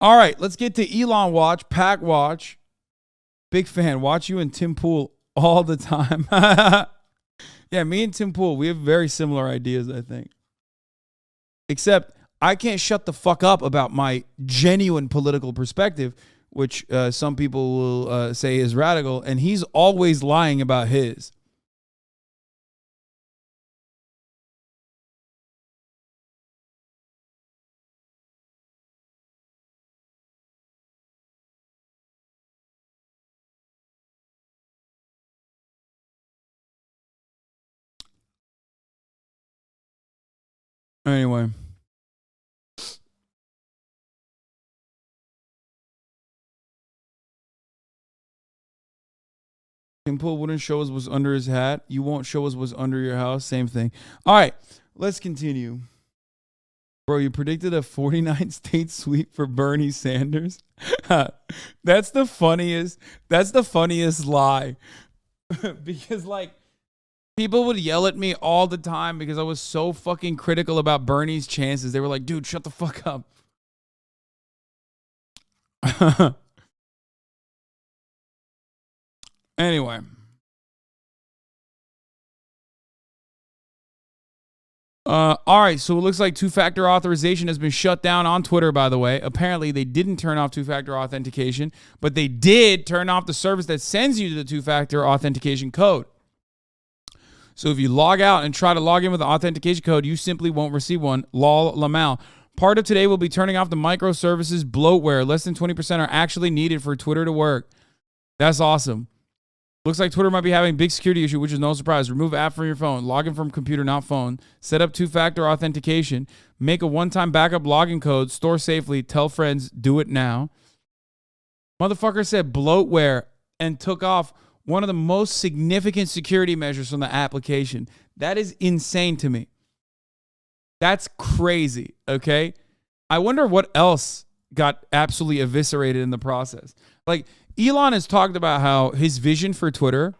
All right, let's get to Elon Watch, Pack Watch. Big fan. Watch you and Tim Pool all the time. Yeah, me and Tim Pool, we have very similar ideas, I think. Except I can't shut the fuck up about my genuine political perspective, which some people will say is radical, and he's always lying about his. Anyway. Tim Pool wouldn't show us what's under his hat. You won't show us what's under your house. Same thing. All right, let's continue. Bro, you predicted a 49 state sweep for Bernie Sanders. That's the funniest lie. Because like people would yell at me all the time because I was so fucking critical about Bernie's chances. They were like, dude, shut the fuck up. Anyway. All right, so it looks like two-factor authorization has been shut down on Twitter, by the way. Apparently, they didn't turn off two-factor authentication, but they did turn off the service that sends you the two-factor authentication code. So if you log out and try to log in with the authentication code, you simply won't receive one. Lol Lamal. Part of today will be turning off the microservices bloatware. Less than 20% are actually needed for Twitter to work. That's awesome. Looks like Twitter might be having a big security issue, which is no surprise. Remove app from your phone. Log in from computer, not phone. Set up two-factor authentication. Make a one-time backup login code. Store safely. Tell friends. Do it now. Motherfucker said bloatware and took off one of the most significant security measures from the application. That is insane to me. That's crazy, okay? I wonder what else got absolutely eviscerated in the process. Like, Elon has talked about how his vision for Twitter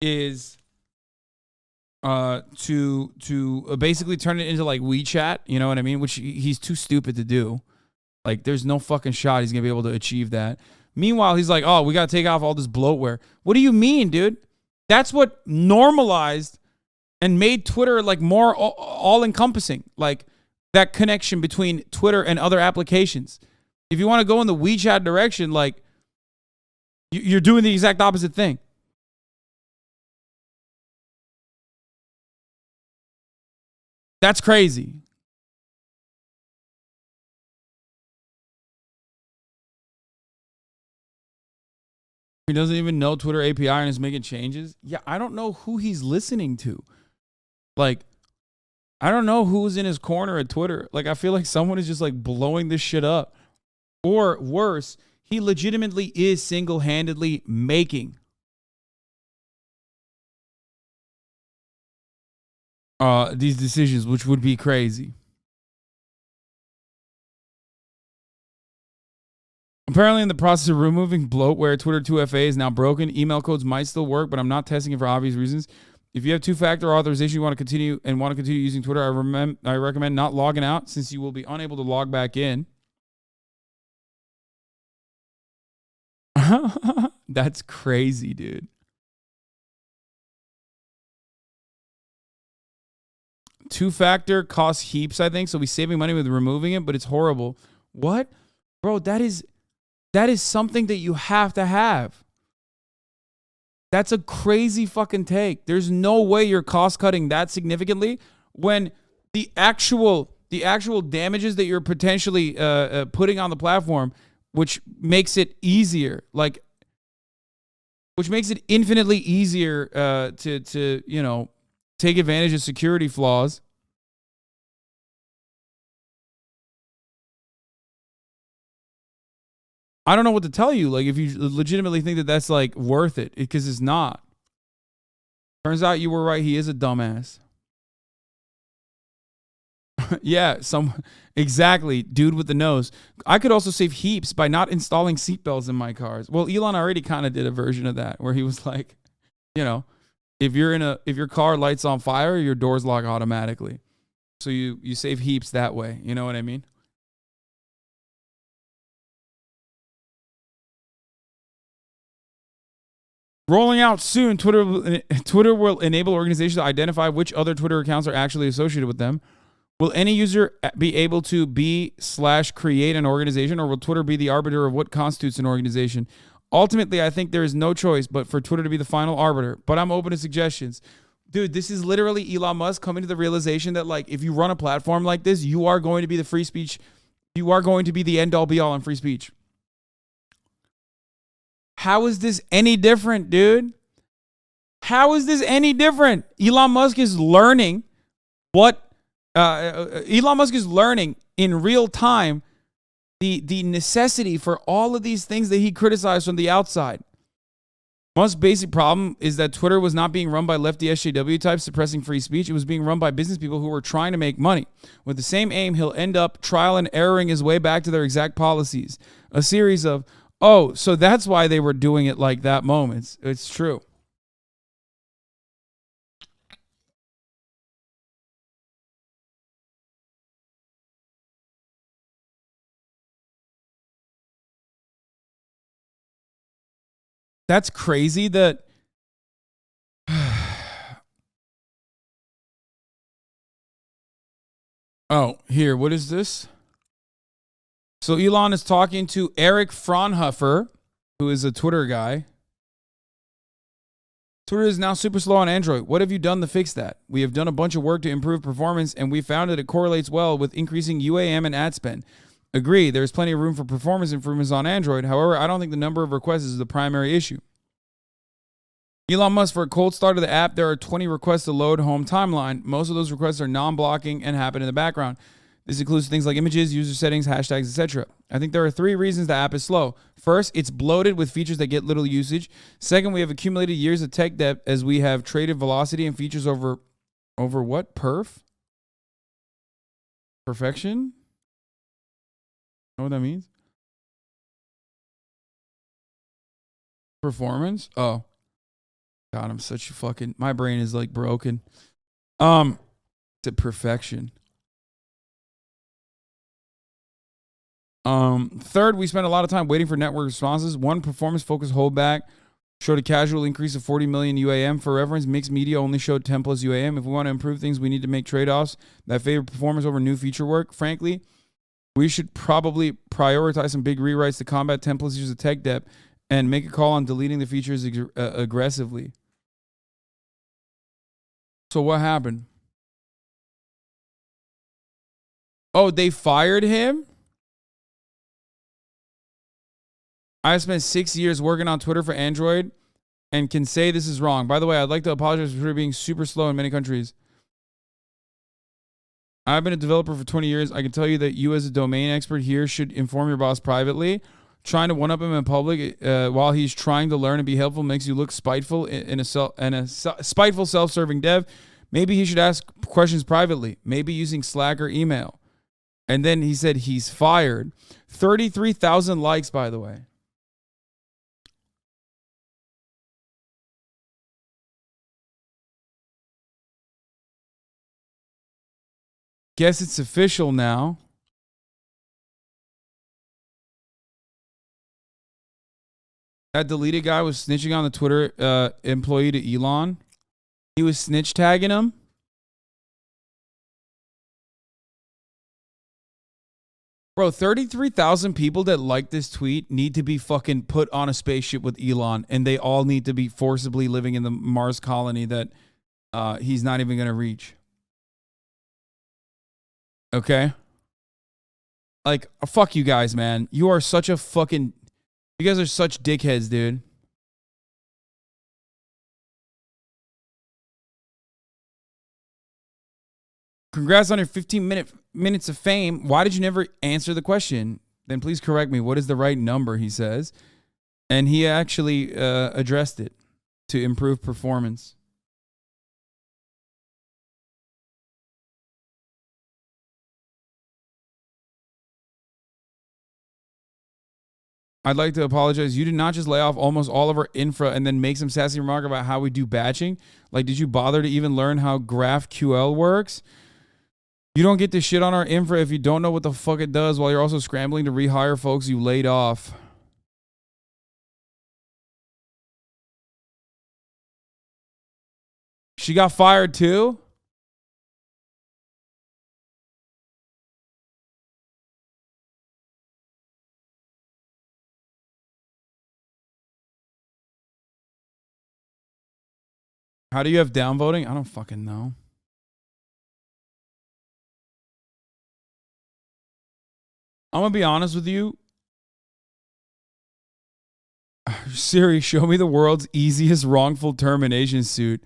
is to basically turn it into like WeChat, you know what I mean? Which he's too stupid to do. Like, there's no fucking shot he's going to be able to achieve that. Meanwhile, he's like, oh, we got to take off all this bloatware. What do you mean, dude? That's what normalized and made Twitter like more all-encompassing. Like, that connection between Twitter and other applications. If you want to go in the WeChat direction, like, you're doing the exact opposite thing. That's crazy. He doesn't even know Twitter API and is making changes. Yeah, I don't know who he's listening to. Like, I don't know who's in his corner at Twitter. Like, I feel like someone is just like blowing this shit up. Or worse, he legitimately is single-handedly making these decisions, which would be crazy. Apparently, in the process of removing bloatware, Twitter 2FA is now broken. Email codes might still work, but I'm not testing it for obvious reasons. If you have two-factor authorization, you want to continue using Twitter, I recommend not logging out since you will be unable to log back in. That's crazy, dude. Two-factor costs heaps, I think, so we're saving money with removing it, but it's horrible. What? Bro, that is something that you have to have. That's a crazy fucking take. There's no way you're cost-cutting that significantly when the actual damages that you're potentially putting on the platform, which makes it easier, which makes it infinitely easier to you know, take advantage of security flaws. I don't know what to tell you. Like, if you legitimately think that that's like worth it, because it's not. Turns out you were right. He is a dumbass. Yeah, exactly, dude with the nose. I could also save heaps by not installing seatbelts in my cars. Well, Elon already kind of did a version of that where he was like, you know, if your car lights on fire, your doors lock automatically. So you save heaps that way. You know what I mean? Rolling out soon, Twitter will enable organizations to identify which other Twitter accounts are actually associated with them. Will any user be able to be/create an organization, or will Twitter be the arbiter of what constitutes an organization? Ultimately, I think there is no choice but for Twitter to be the final arbiter, but I'm open to suggestions. Dude, this is literally Elon Musk coming to the realization that, like, if you run a platform like this, you are going to be the free speech. You are going to be the end all be all on free speech. How is this any different, dude? How is this any different? Elon Musk is learning Elon Musk is learning in real time the necessity for all of these things that he criticized from the outside. Musk's basic problem is that Twitter was not being run by lefty SJW types suppressing free speech. It was being run by business people who were trying to make money. With the same aim, he'll end up trial and erroring his way back to their exact policies. A series of, oh, so that's why they were doing it like that moments. It's true. That's crazy that oh, here, what is this? So Elon is talking to Eric Fraunhofer, who is a Twitter guy. Twitter is now super slow on Android. What have you done to fix that? We have done a bunch of work to improve performance, and we found that it correlates well with increasing UAM and ad spend. Agree, there's plenty of room for performance improvements on Android. However, I don't think the number of requests is the primary issue. Elon Musk, for a cold start of the app, there are 20 requests to load home timeline. Most of those requests are non-blocking and happen in the background. This includes things like images, user settings, hashtags, etc. I think there are 3 reasons the app is slow. First, it's bloated with features that get little usage. Second, we have accumulated years of tech debt as we have traded velocity and features over what? Perfection? Know what that means? Performance? Oh. God, I'm such a fucking... My brain is like broken. It's a perfection. Third, we spent a lot of time waiting for network responses. One, performance-focused holdback showed a casual increase of 40 million UAM. For reference, mixed media only showed 10 plus UAM. If we want to improve things, we need to make trade-offs that favor performance over new feature work. Frankly, we should probably prioritize some big rewrites to combat 10 plus years of tech debt and make a call on deleting the features aggressively. So what happened? Oh, they fired him? I spent 6 years working on Twitter for Android and can say this is wrong. By the way, I'd like to apologize for Twitter being super slow in many countries. I've been a developer for 20 years. I can tell you that you as a domain expert here should inform your boss privately. Trying to one-up him in public while he's trying to learn and be helpful makes you look spiteful in a spiteful self-serving dev. Maybe he should ask questions privately, maybe using Slack or email. And then he said he's fired. 33,000 likes, by the way. Guess it's official now. That deleted guy was snitching on the Twitter employee to Elon. He was snitch tagging him. Bro, 33,000 people that like this tweet need to be fucking put on a spaceship with Elon, and they all need to be forcibly living in the Mars colony that he's not even going to reach. Okay? Like, fuck you guys, man. You are such a fucking... You guys are such dickheads, dude. Congrats on your 15 minutes of fame. Why did you never answer the question? Then please correct me. What is the right number, he says. And he actually addressed it to improve performance. I'd like to apologize. You did not just lay off almost all of our infra and then make some sassy remark about how we do batching. Like, did you bother to even learn how GraphQL works? You don't get to shit on our infra if you don't know what the fuck it does while you're also scrambling to rehire folks you laid off. She got fired too? How do you have downvoting? I don't fucking know. I'm going to be honest with you. Siri, show me the world's easiest wrongful termination suit.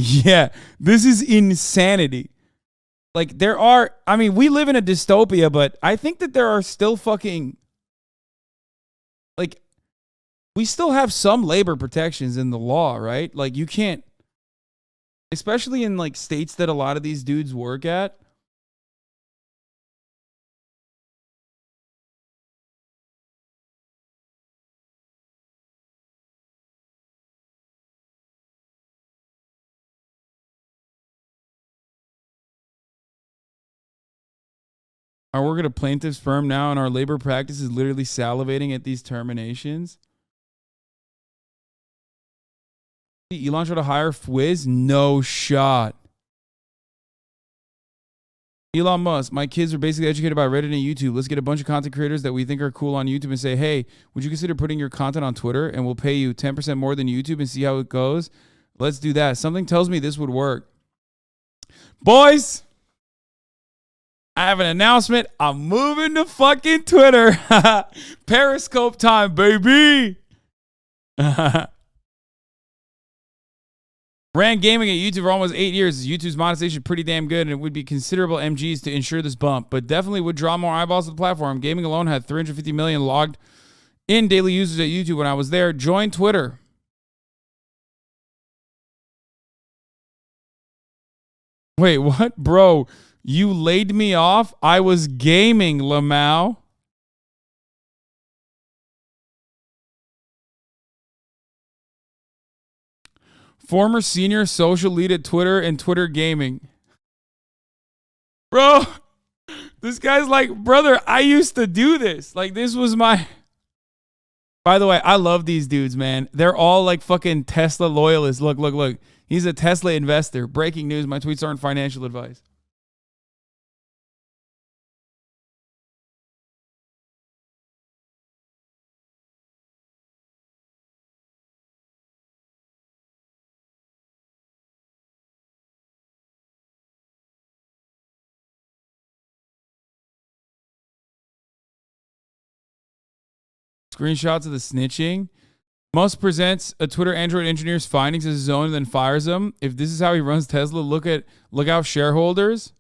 Yeah, this is insanity. Like, we live in a dystopia, but I think that there are still fucking, like, we still have some labor protections in the law, right? Like, you can't, especially in, like, states that a lot of these dudes work at. I work at a plaintiff's firm now, and our labor practice is literally salivating at these terminations. Elon tried to hire Fwiz? No shot. Elon Musk, my kids are basically educated by Reddit and YouTube. Let's get a bunch of content creators that we think are cool on YouTube and say, hey, would you consider putting your content on Twitter and we'll pay you 10% more than YouTube and see how it goes? Let's do that. Something tells me this would work. Boys, I have an announcement. I'm moving to fucking Twitter. Periscope time, baby. Ran gaming at YouTube for almost 8 years. YouTube's monetization pretty damn good, and it would be considerable MGs to ensure this bump, but definitely would draw more eyeballs to the platform. Gaming alone had 350 million logged in daily users at YouTube when I was there. Join Twitter. Wait, what? Bro, you laid me off? I was gaming, Lamau. Former senior social lead at Twitter and Twitter gaming. Bro, this guy's like, brother, I used to do this. Like, this was my... By the way, I love these dudes, man. They're all like fucking Tesla loyalists. Look, look, look. He's a Tesla investor. Breaking news. My tweets aren't financial advice. Screenshots of the snitching. Musk presents a Twitter Android engineer's findings as his own and then fires him. If this is how he runs Tesla, look out shareholders.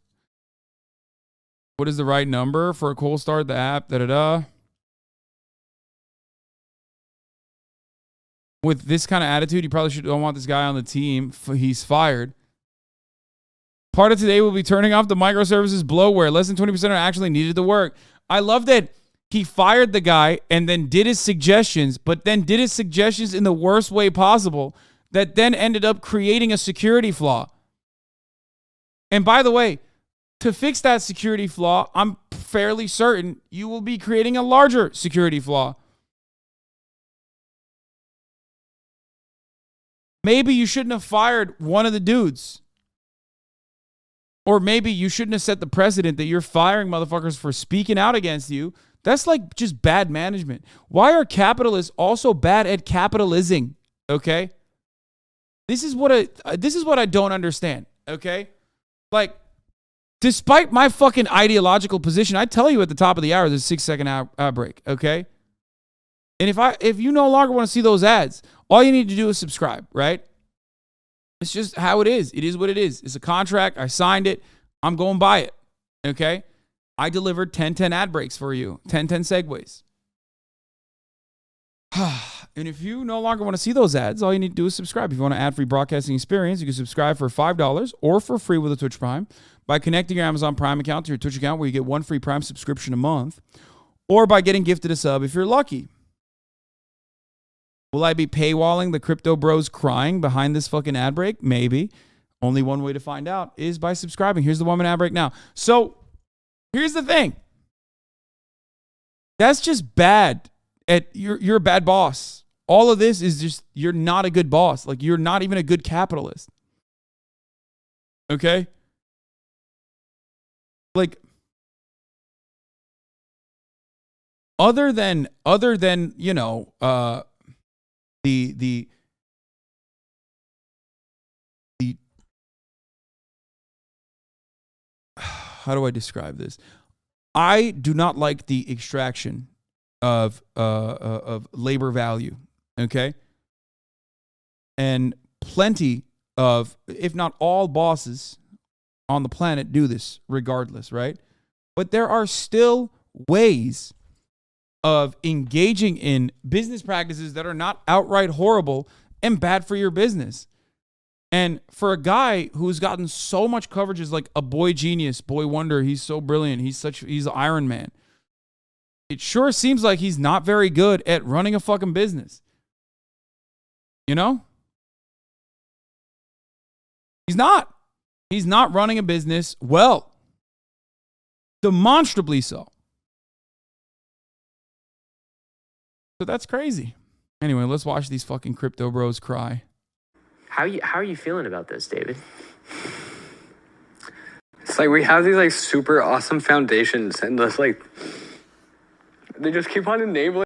What is the right number for a cold start? The app, With this kind of attitude, you probably don't want this guy on the team. He's fired. Part of today will be turning off the microservices bloatware. Less than 20% are actually needed to work. I love that he fired the guy and then did his suggestions, but then did his suggestions in the worst way possible that then ended up creating a security flaw. And by the way, to fix that security flaw, I'm fairly certain you will be creating a larger security flaw. Maybe you shouldn't have fired one of the dudes. Or maybe you shouldn't have set the precedent that you're firing motherfuckers for speaking out against you. That's like just bad management. Why are capitalists also bad at capitalizing? Okay? This is what I don't understand. Okay? Like, despite my fucking ideological position, I tell you at the top of the hour there's a 6-second ad break. Okay? And if you no longer want to see those ads, all you need to do is subscribe, right? It's just how it is. It is what it is. It's a contract. I signed it. I'm going by it. Okay? I delivered 10-10 ad breaks for you. 10-10 segues. And if you no longer want to see those ads, all you need to do is subscribe. If you want an ad-free broadcasting experience, you can subscribe for $5 or for free with a Twitch Prime by connecting your Amazon Prime account to your Twitch account where you get one free Prime subscription a month, or by getting gifted a sub if you're lucky. Will I be paywalling the crypto bros crying behind this fucking ad break? Maybe. Only one way to find out is by subscribing. Here's the 1 minute ad break now. So here's the thing. That's just bad. You're a bad boss. All of this is just, you're not a good boss. Like, you're not even a good capitalist. Okay? Like, other than you know, the how do I describe this? I do not like the extraction of labor value. Okay, and plenty of, if not all, bosses on the planet do this regardless, right? But there are still ways of engaging in business practices that are not outright horrible and bad for your business. And for a guy who's gotten so much coverage as like a boy genius, boy wonder, he's so brilliant, he's Iron Man. It sure seems like he's not very good at running a fucking business. You know? He's not. He's not running a business well. Demonstrably so. So that's crazy. Anyway, let's watch these fucking crypto bros cry. How are you feeling about this, David? It's like we have these like super awesome foundations and just like they just keep on enabling